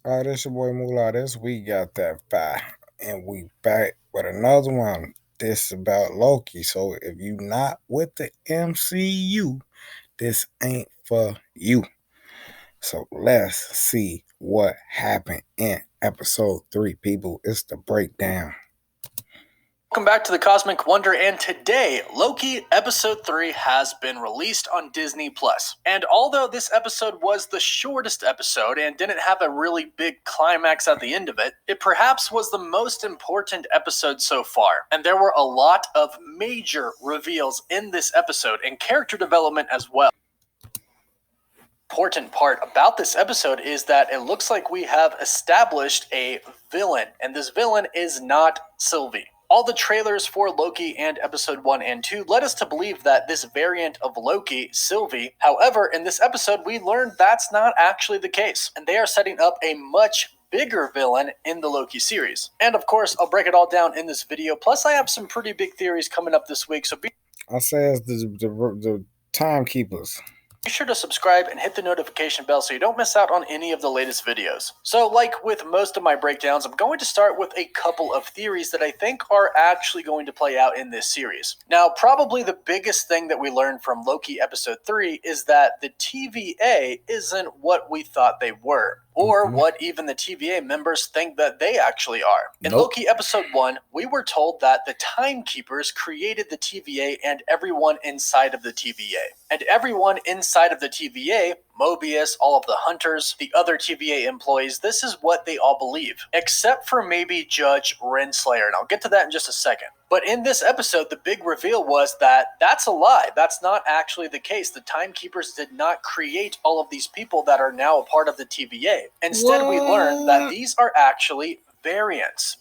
All right, this your boy Mullah. This we got that fire, and we back with another one. This about Loki. So if you not with the MCU, this ain't for you. So let's see what happened in episode 3, people. It's the breakdown. Welcome back to the Cosmic Wonder, and today, Loki Episode 3 has been released on Disney+. And although this episode was the shortest episode and didn't have a really big climax at the end of it, it perhaps was the most important episode so far. And there were a lot of major reveals in this episode, and character development as well. Important part about this episode is that it looks like we have established a villain, and this villain is not Sylvie. All the trailers for Loki and episode 1 and 2 led us to believe that this variant of Loki, Sylvie, however, in this episode we learned that's not actually the case, and they are setting up a much bigger villain in the Loki series. And of course, I'll break it all down in this video, plus I have some pretty big theories coming up this week, so I say it's the timekeepers. Be sure to subscribe and hit the notification bell so you don't miss out on any of the latest videos. So like with most of my breakdowns, I'm going to start with a couple of theories that I think are actually going to play out in this series. Now, probably the biggest thing that we learned from Loki episode 3 is that the TVA isn't what we thought they were, or what even the TVA members think that they actually are. In Loki episode 1, we were told that the Timekeepers created the TVA and everyone inside of the TVA. And everyone inside of the TVA, Mobius, all of the hunters, the other TVA employees, this is what they all believe. Except for maybe Judge Renslayer, and I'll get to that in just a second. But in this episode, the big reveal was that that's a lie. That's not actually the case. The Timekeepers did not create all of these people that are now a part of the TVA. Instead, we learned that these are actually variants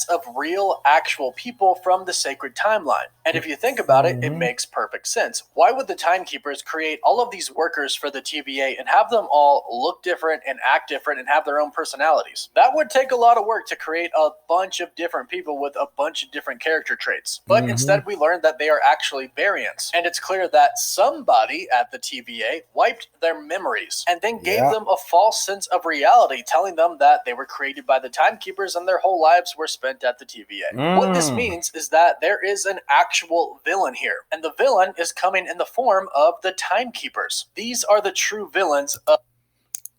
of real, actual people from the sacred timeline. And if you think about it, it makes perfect sense. Why would the Timekeepers create all of these workers for the TVA and have them all look different and act different and have their own personalities? That would take a lot of work to create a bunch of different people with a bunch of different character traits. But instead, we learned that they are actually variants. And it's clear that somebody at the TVA wiped their memories and then gave them a false sense of reality, telling them that they were created by the Timekeepers and their whole lives were spent at the TVA. What this means is that there is an actual villain here, and the villain is coming in the form of the Timekeepers. These are the true villains of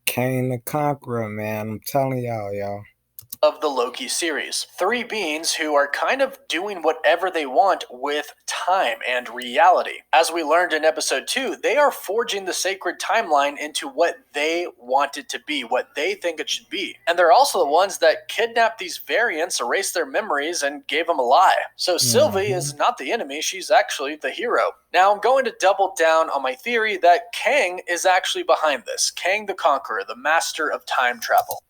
Kang the Conqueror, man. I'm telling y'all. Of the Loki series. 3 beings who are kind of doing whatever they want with time and reality. As we learned in episode 2, they are forging the sacred timeline into what they want it to be, what they think it should be. And they're also the ones that kidnapped these variants, erased their memories, and gave them a lie. So Sylvie is not the enemy, she's actually the hero. Now I'm going to double down on my theory that Kang is actually behind this. Kang the Conqueror, the master of time travel.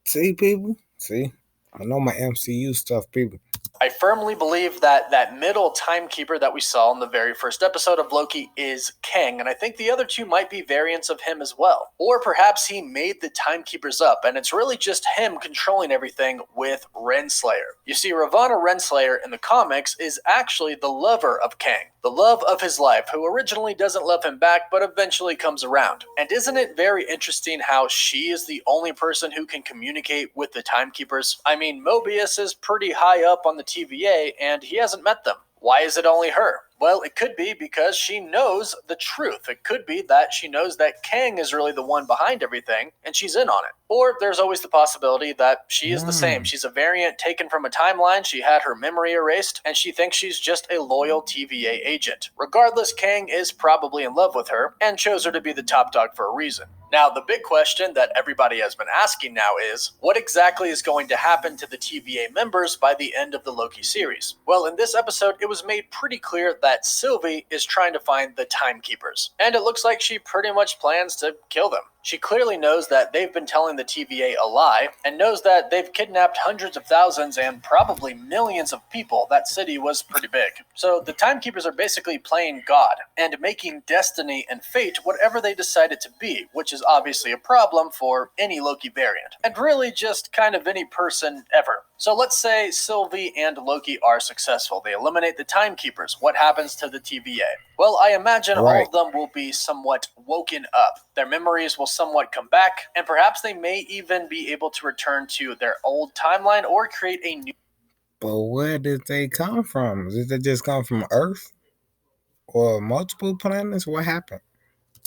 See, people? See, I know my MCU stuff, people. I firmly believe that that middle timekeeper that we saw in the very first episode of Loki is Kang, and I think the other 2 might be variants of him as well. Or perhaps he made the timekeepers up, and it's really just him controlling everything with Renslayer. You see, Ravonna Renslayer in the comics is actually the lover of Kang, the love of his life, who originally doesn't love him back, but eventually comes around. And isn't it very interesting how she is the only person who can communicate with the timekeepers? I mean, Mobius is pretty high up on the TVA, and he hasn't met them. Why is it only her? Well, it could be because she knows the truth. It could be that she knows that Kang is really the one behind everything, and she's in on it. Or there's always the possibility that she is the same. She's a variant taken from a timeline, she had her memory erased, and she thinks she's just a loyal TVA agent. Regardless, Kang is probably in love with her, and chose her to be the top dog for a reason. Now, the big question that everybody has been asking now is, what exactly is going to happen to the TVA members by the end of the Loki series? Well, in this episode, it was made pretty clear that Sylvie is trying to find the Timekeepers, and it looks like she pretty much plans to kill them. She clearly knows that they've been telling the TVA a lie, and knows that they've kidnapped hundreds of thousands and probably millions of people. That city was pretty big. So the Timekeepers are basically playing God, and making destiny and fate whatever they decide it to be, which is obviously a problem for any Loki variant, and really just kind of any person ever. So let's say Sylvie and Loki are successful. They eliminate the timekeepers. What happens to the TVA? Well, I imagine all of them will be somewhat woken up. Their memories will somewhat come back, and perhaps they may even be able to return to their old timeline or create a new. But where did they come from? Did they just come from Earth or multiple planets? What happened?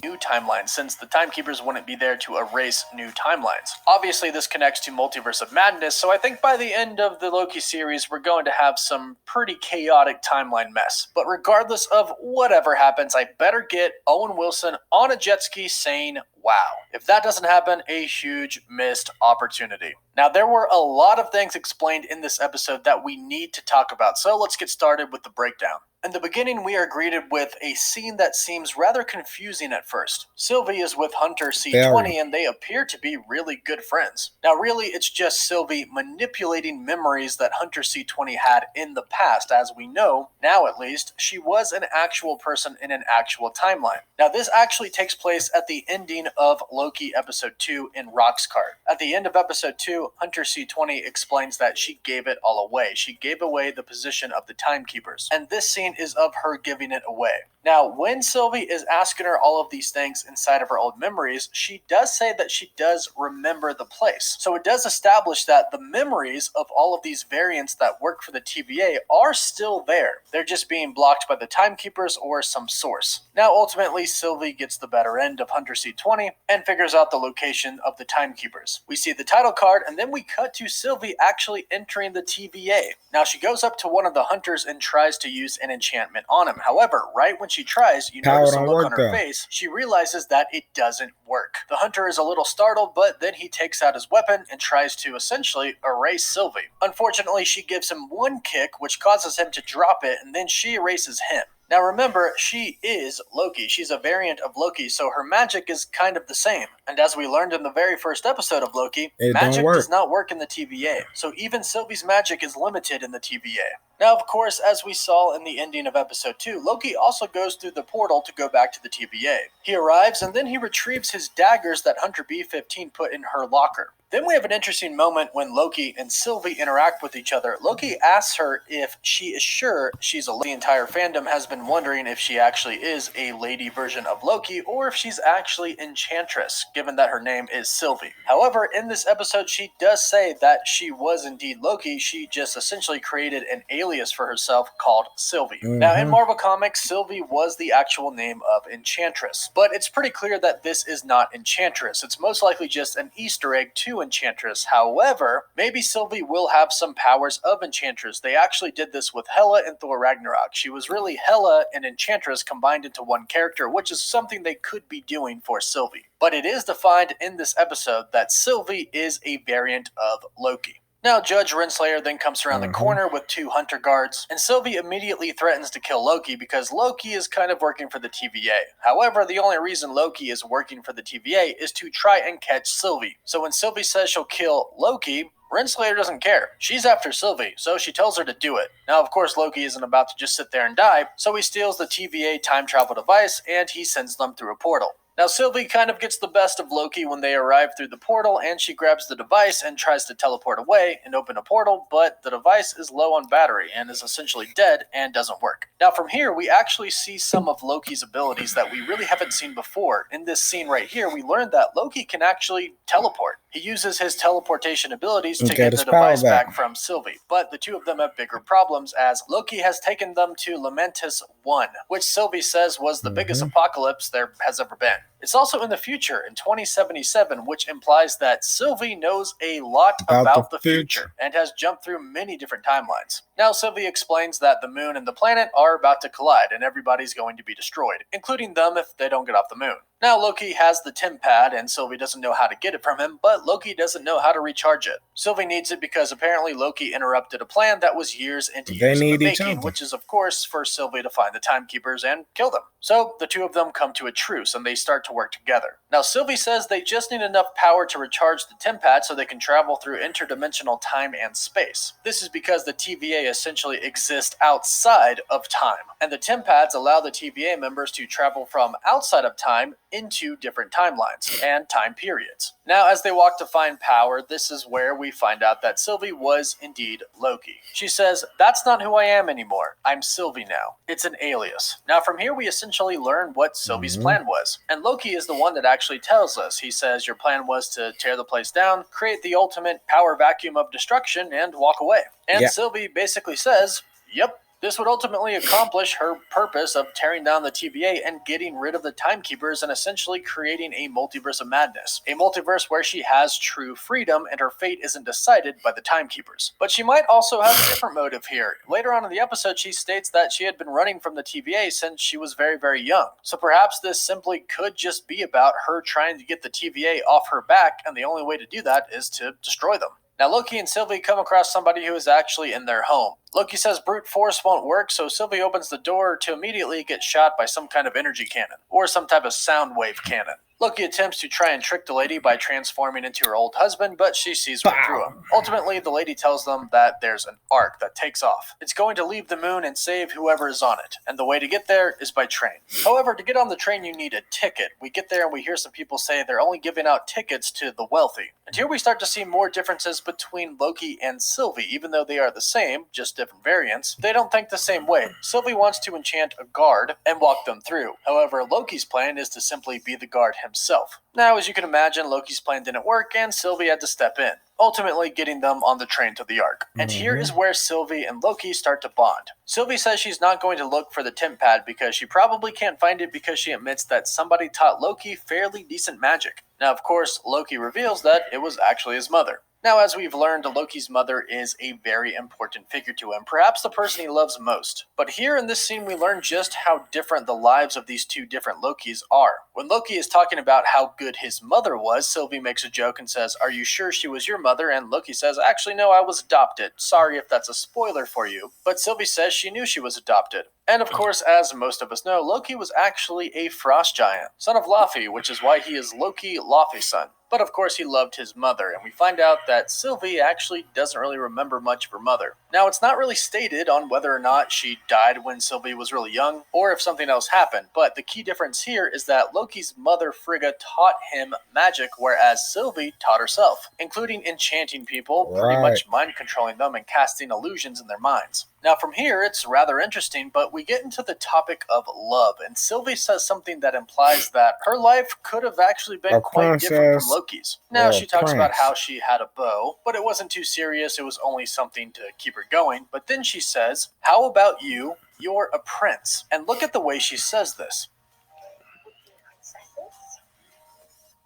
New timeline, since the timekeepers wouldn't be there to erase new timelines. Obviously, this connects to Multiverse of Madness, so I think by the end of the Loki series, we're going to have some pretty chaotic timeline mess. But regardless of whatever happens, I better get Owen Wilson on a jet ski saying, wow. If that doesn't happen, a huge missed opportunity. Now, there were a lot of things explained in this episode that we need to talk about, so let's get started with the breakdown. In the beginning, we are greeted with a scene that seems rather confusing at first. Sylvie is with Hunter C20 and they appear to be really good friends. Now really, it's just Sylvie manipulating memories that Hunter C20 had in the past. As we know, now at least, she was an actual person in an actual timeline. Now this actually takes place at the ending of Loki episode 2 in Rock's Cart. At the end of episode 2, Hunter C20 explains that she gave it all away. She gave away the position of the timekeepers. And this scene is of her giving it away. Now, when Sylvie is asking her all of these things inside of her old memories, she does say that she does remember the place. So it does establish that the memories of all of these variants that work for the TVA are still there. They're just being blocked by the timekeepers or some source. Now, ultimately, Sylvie gets the better end of Hunter C20 and figures out the location of the timekeepers. We see the title card, and then we cut to Sylvie actually entering the TVA. Now, she goes up to one of the hunters and tries to use an enchantment on him. However, right when she tries, you notice a look on her face. She realizes that it doesn't work. The hunter is a little startled, but then he takes out his weapon and tries to essentially erase Sylvie. Unfortunately, she gives him one kick, which causes him to drop it, and then she erases him. Now remember, she is Loki. She's a variant of Loki, so her magic is kind of the same. And as we learned in the very first episode of Loki, magic does not work in the TVA. So even Sylvie's magic is limited in the TVA. Now, of course, as we saw in the ending of episode 2, Loki also goes through the portal to go back to the TVA. He arrives and then he retrieves his daggers that Hunter B-15 put in her locker. Then we have an interesting moment when Loki and Sylvie interact with each other. Loki asks her if she is sure she's a lady. The entire fandom has been wondering if she actually is a lady version of Loki or if she's actually Enchantress, given that her name is Sylvie. However, in this episode, she does say that she was indeed Loki. She just essentially created an alias for herself called Sylvie. Now, in Marvel Comics, Sylvie was the actual name of Enchantress, but it's pretty clear that this is not Enchantress. It's most likely just an Easter egg to Enchantress. However, maybe Sylvie will have some powers of Enchantress. They actually did this with Hela in Thor Ragnarok. She was really Hela and Enchantress combined into one character, which is something they could be doing for Sylvie. But it is defined in this episode that Sylvie is a variant of Loki. Now, Judge Renslayer then comes around the corner with 2 hunter guards, and Sylvie immediately threatens to kill Loki because Loki is kind of working for the TVA. However, the only reason Loki is working for the TVA is to try and catch Sylvie. So when Sylvie says she'll kill Loki, Renslayer doesn't care. She's after Sylvie, so she tells her to do it. Now, of course, Loki isn't about to just sit there and die, so he steals the TVA time travel device and he sends them through a portal. Now, Sylvie kind of gets the best of Loki when they arrive through the portal, and she grabs the device and tries to teleport away and open a portal, but the device is low on battery and is essentially dead and doesn't work. Now, from here, we actually see some of Loki's abilities that we really haven't seen before. In this scene right here, we learned that Loki can actually teleport. He uses his teleportation abilities to get the device back from Sylvie, but the two of them have bigger problems as Loki has taken them to Lamentis 1, which Sylvie says was the biggest apocalypse there has ever been. It's also in the future, in 2077, which implies that Sylvie knows a lot about the future and has jumped through many different timelines. Now, Sylvie explains that the moon and the planet are about to collide and everybody's going to be destroyed, including them if they don't get off the moon. Now, Loki has the Tim pad and Sylvie doesn't know how to get it from him, but Loki doesn't know how to recharge it. Sylvie needs it because apparently Loki interrupted a plan that was years into years in the making, which is, of course, for Sylvie to find the timekeepers and kill them. So the two of them come to a truce and they start to work together. Now, Sylvie says they just need enough power to recharge the Tim pad so they can travel through interdimensional time and space. This is because the TVA essentially exists outside of time, and the Tim pads allow the TVA members to travel from outside of time into different timelines and time periods. Now, as they walk to find power, this is where we find out that Sylvie was indeed Loki. She says, "That's not who I am anymore. I'm Sylvie now. It's an alias." Now, from here, we essentially learn what Sylvie's plan was. And Loki is the one that actually tells us. He says, "Your plan was to tear the place down, create the ultimate power vacuum of destruction, and walk away." And Sylvie basically says, "Yep." This would ultimately accomplish her purpose of tearing down the TVA and getting rid of the Timekeepers and essentially creating a multiverse of madness. A multiverse where she has true freedom and her fate isn't decided by the Timekeepers. But she might also have a different motive here. Later on in the episode, she states that she had been running from the TVA since she was very, very young. So perhaps this simply could just be about her trying to get the TVA off her back, and the only way to do that is to destroy them. Now, Loki and Sylvie come across somebody who is actually in their home. Loki says brute force won't work, so Sylvie opens the door to immediately get shot by some kind of energy cannon, or some type of sound wave cannon. Loki attempts to try and trick the lady by transforming into her old husband, but she sees right through him. Ultimately, the lady tells them that there's an ark that takes off. It's going to leave the moon and save whoever is on it, and the way to get there is by train. However, to get on the train, you need a ticket. We get there and we hear some people say they're only giving out tickets to the wealthy. And here we start to see more differences between Loki and Sylvie. Even though they are the same, just different variants, they don't think the same way. Sylvie wants to enchant a guard and walk them through. However, Loki's plan is to simply be the guard himself. Now, as you can imagine, Loki's plan didn't work and Sylvie had to step in, ultimately getting them on the train to the Ark. And here is where Sylvie and Loki start to bond. Sylvie says she's not going to look for the temp pad because she probably can't find it because she admits that somebody taught Loki fairly decent magic. Now, of course, Loki reveals that it was actually his mother. Now, as we've learned, Loki's mother is a very important figure to him, perhaps the person he loves most. But here in this scene, we learn just how different the lives of these two different Lokis are. When Loki is talking about how good his mother was, Sylvie makes a joke and says, "Are you sure she was your mother?" And Loki says, "Actually, no, I was adopted. Sorry if that's a spoiler for you." But Sylvie says she knew she was adopted. And of course, as most of us know, Loki was actually a frost giant, son of Laufey, which is why he is Loki, Laufey's son. But of course, he loved his mother, and we find out that Sylvie actually doesn't really remember much of her mother. Now, it's not really stated on whether or not she died when Sylvie was really young, or if something else happened, but the key difference here is that Loki's mother, Frigga, taught him magic, whereas Sylvie taught herself, including enchanting people, pretty much mind-controlling them and casting illusions in their minds. Now, from here, it's rather interesting, but we get into the topic of love, and Sylvie says something that implies that her life could have actually been quite different from Loki's. Now, she talks about how she had a beau, but it wasn't too serious, it was only something to keep her going. But then she says, "How about you? You're a prince." And look at the way she says this.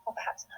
Or perhaps not.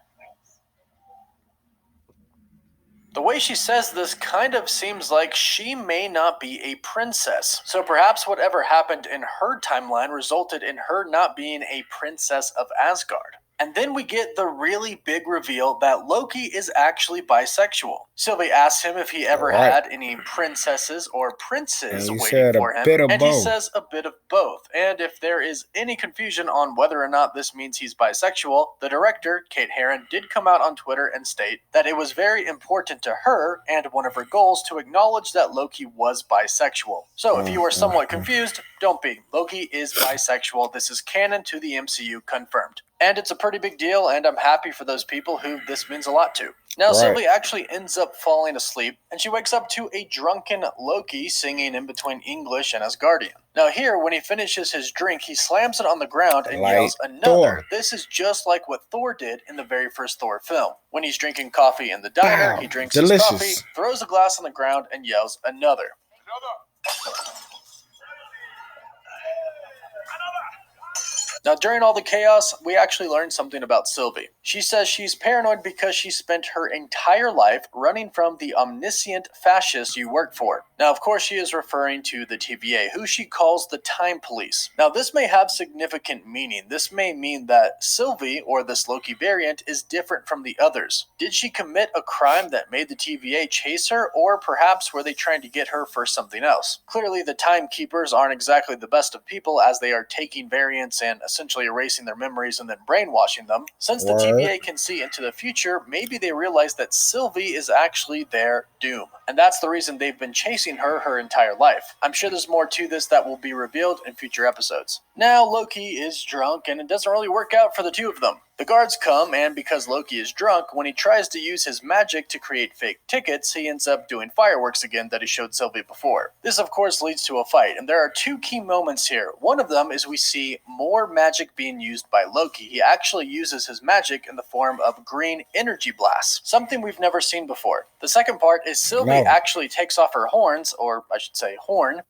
The way she says this kind of seems like she may not be a princess. So perhaps whatever happened in her timeline resulted in her not being a princess of Asgard. And then we get the really big reveal that Loki is actually bisexual. Sylvie asks him if he ever had any princesses or princes waiting for him, and he says a bit of both. And if there is any confusion on whether or not this means he's bisexual, the director, Kate Herron, did come out on Twitter and state that it was very important to her and one of her goals to acknowledge that Loki was bisexual. So if you are somewhat confused, don't be. Loki is bisexual. This is canon to the MCU, confirmed. And it's a pretty big deal, and I'm happy for those people who this means a lot to. Now, Sylvie actually ends up falling asleep, and she wakes up to a drunken Loki singing in between English and Asgardian. Now here, when he finishes his drink, he slams it on the ground and yells, "Another!" This is just like what Thor did in the very first Thor film. When he's drinking coffee in the diner, he drinks his coffee, throws a glass on the ground, and yells, "Another!" Now, during all the chaos, we actually learned something about Sylvie. She says she's paranoid because she spent her entire life running from the omniscient fascists you work for. Now, of course, she is referring to the TVA, who she calls the Time Police. Now, this may have significant meaning. This may mean that Sylvie, or this Loki variant, is different from the others. Did she commit a crime that made the TVA chase her, or perhaps were they trying to get her for something else? Clearly, the Timekeepers aren't exactly the best of people, as they are taking variants and essentially erasing their memories and then brainwashing them. Since the TVA can see into the future, maybe they realize that Sylvie is actually their doom. And that's the reason they've been chasing her entire life. I'm sure there's more to this that will be revealed in future episodes. Now, Loki is drunk, and it doesn't really work out for the two of them. The guards come, and because Loki is drunk, when he tries to use his magic to create fake tickets, he ends up doing fireworks again that he showed Sylvie before. This of course leads to a fight, and there are two key moments here. One of them is we see more magic being used by Loki. He actually uses his magic in the form of green energy blasts, something we've never seen before. The second part is Sylvie actually takes off her horns, or I should say horn,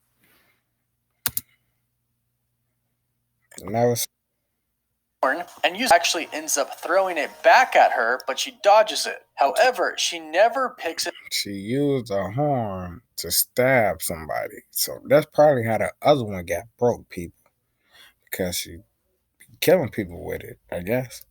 and actually ends up throwing it back at her, but she dodges it. However, she never picks it. She used a horn to stab somebody. So that's probably how the other one got broke, people. Because she killing people with it, I guess.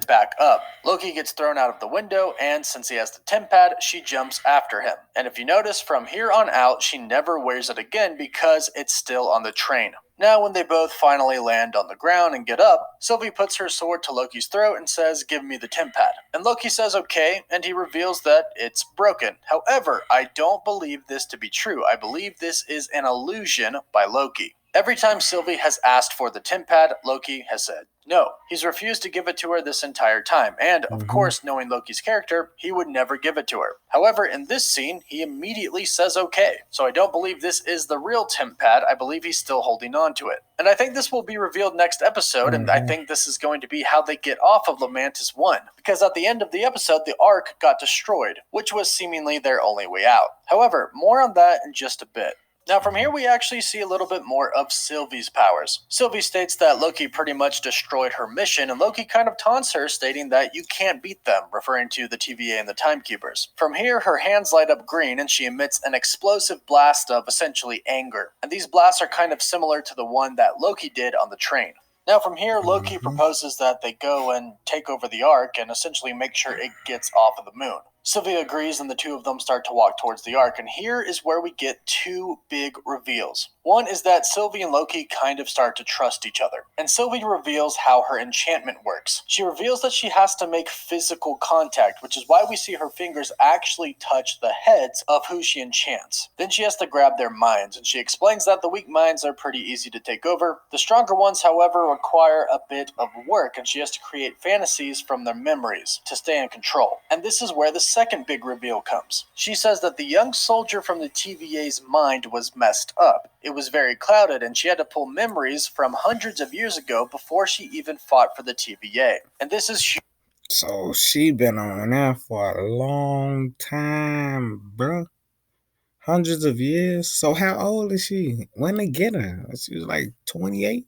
Back up. Loki gets thrown out of the window, and since he has the temp pad, she jumps after him. And if you notice, from here on out, she never wears it again because it's still on the train. Now, when they both finally land on the ground and get up, Sylvie puts her sword to Loki's throat and says, "Give me the temp pad." And Loki says okay, and he reveals that it's broken. However, I don't believe this to be true. I believe this is an illusion by Loki. Every time Sylvie has asked for the temp pad, Loki has said no. He's refused to give it to her this entire time, and of course, knowing Loki's character, he would never give it to her. However, in this scene, he immediately says okay. So I don't believe this is the real temp pad. I believe he's still holding on to it. And I think this will be revealed next episode, and I think this is going to be how they get off of Lamantis 1. Because at the end of the episode, the Ark got destroyed, which was seemingly their only way out. However, more on that in just a bit. Now from here we actually see a little bit more of Sylvie's powers. Sylvie states that Loki pretty much destroyed her mission, and Loki kind of taunts her, stating that you can't beat them, referring to the TVA and the Timekeepers. From here, her hands light up green and she emits an explosive blast of essentially anger. And these blasts are kind of similar to the one that Loki did on the train. Now from here, Loki proposes that they go and take over the Ark and essentially make sure it gets off of the moon. Sylvie agrees and the two of them start to walk towards the Ark, and here is where we get two big reveals. One is that Sylvie and Loki kind of start to trust each other, and Sylvie reveals how her enchantment works. She reveals that she has to make physical contact, which is why we see her fingers actually touch the heads of who she enchants. Then she has to grab their minds, and she explains that the weak minds are pretty easy to take over. The stronger ones, however, require a bit of work, and she has to create fantasies from their memories to stay in control. And this is where the second big reveal comes. She says that the young soldier from the TVA's mind was messed up. It was very clouded, and she had to pull memories from hundreds of years ago before she even fought for the TVA. And this is huge. So she been on that for a long time, bro. Hundreds of years. So how old is she? When they get her? She was like 28?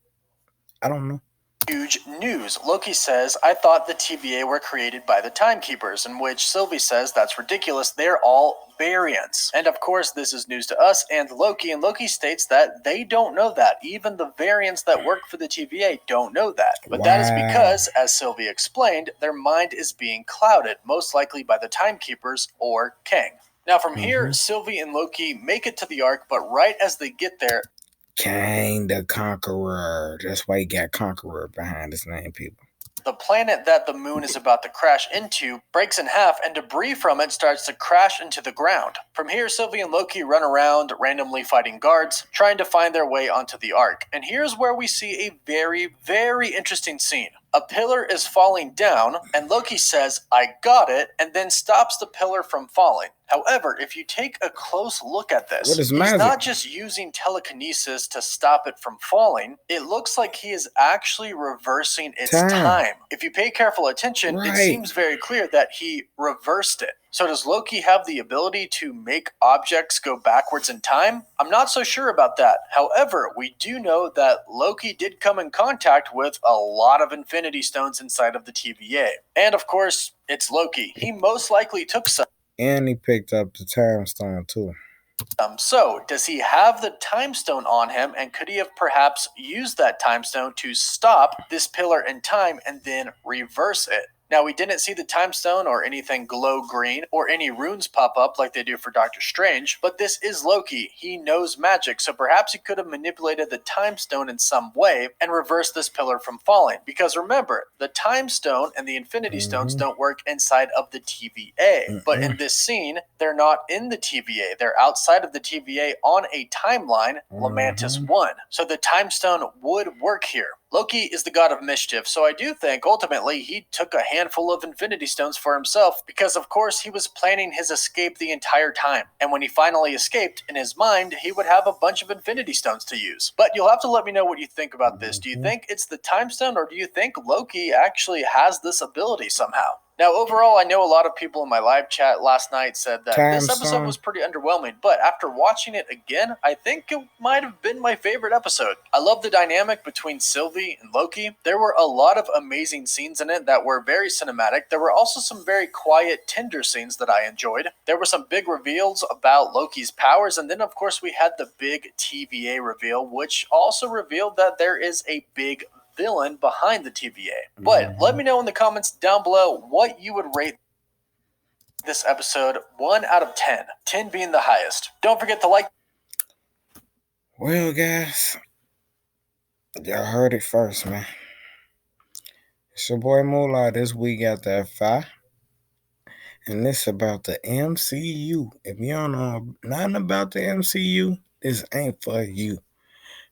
I don't know. Huge news. Loki says, "I thought the TVA were created by the Timekeepers," in which Sylvie says that's ridiculous, they're all variants. And of course, this is news to us and Loki states that they don't know that. Even the variants that work for the TVA don't know that. But that is because, as Sylvie explained, their mind is being clouded, most likely by the Timekeepers or Kang. Now from here, Sylvie and Loki make it to the Ark, but right as they get there, Kang the Conqueror. That's why he got Conqueror behind his name, people. the planet that the moon is about to crash into breaks in half, and debris from it starts to crash into the ground. From here, Sylvie and Loki run around, randomly fighting guards, trying to find their way onto the Ark. And here's where we see a very, very interesting scene. A pillar is falling down, and Loki says, "I got it," and then stops the pillar from falling. However, if you take a close look at this, he's not just using telekinesis to stop it from falling. It looks like he is actually reversing its time. If you pay careful attention, it seems very clear that he reversed it. So does Loki have the ability to make objects go backwards in time? I'm not so sure about that. However, we do know that Loki did come in contact with a lot of Infinity Stones inside of the TVA. And of course, it's Loki. He most likely took some. And he picked up the time stone too. So, does he have the time stone on him, and could he have perhaps used that time stone to stop this pillar in time and then reverse it? Now, we didn't see the time stone or anything glow green or any runes pop up like they do for Doctor Strange, but this is Loki. He knows magic, so perhaps he could have manipulated the time stone in some way and reversed this pillar from falling. Because remember, the time stone and the Infinity Stones don't work inside of the TVA. But in this scene, they're not in the TVA. They're outside of the TVA on a timeline, Lamantis 1. So the time stone would work here. Loki is the god of mischief, so I do think ultimately he took a handful of Infinity Stones for himself because, of course, he was planning his escape the entire time. And when he finally escaped, in his mind, he would have a bunch of Infinity Stones to use. But you'll have to let me know what you think about this. Do you think it's the Time Stone, or do you think Loki actually has this ability somehow? Now, overall, I know a lot of people in my live chat last night said that Time this episode Stone. was pretty underwhelming, but after watching it again, I think it might have been my favorite episode. I love the dynamic between Sylvie and Loki. There were a lot of amazing scenes in it that were very cinematic. There were also some very quiet, tender scenes that I enjoyed. There were some big reveals about Loki's powers, and then, of course, we had the big TVA reveal, which also revealed that there is a big villain behind the TVA. But let me know in the comments down below what you would rate this episode 1 out of 10, 10 being the highest. Don't forget to like. Well, guys, y'all heard it first, man. It's your boy Mullah. This week got that ep3. And this about the MCU. If you don't know nothing about the MCU, this ain't for you.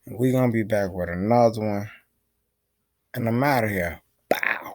And we gonna be back with another one. And I'm out of here. Bow.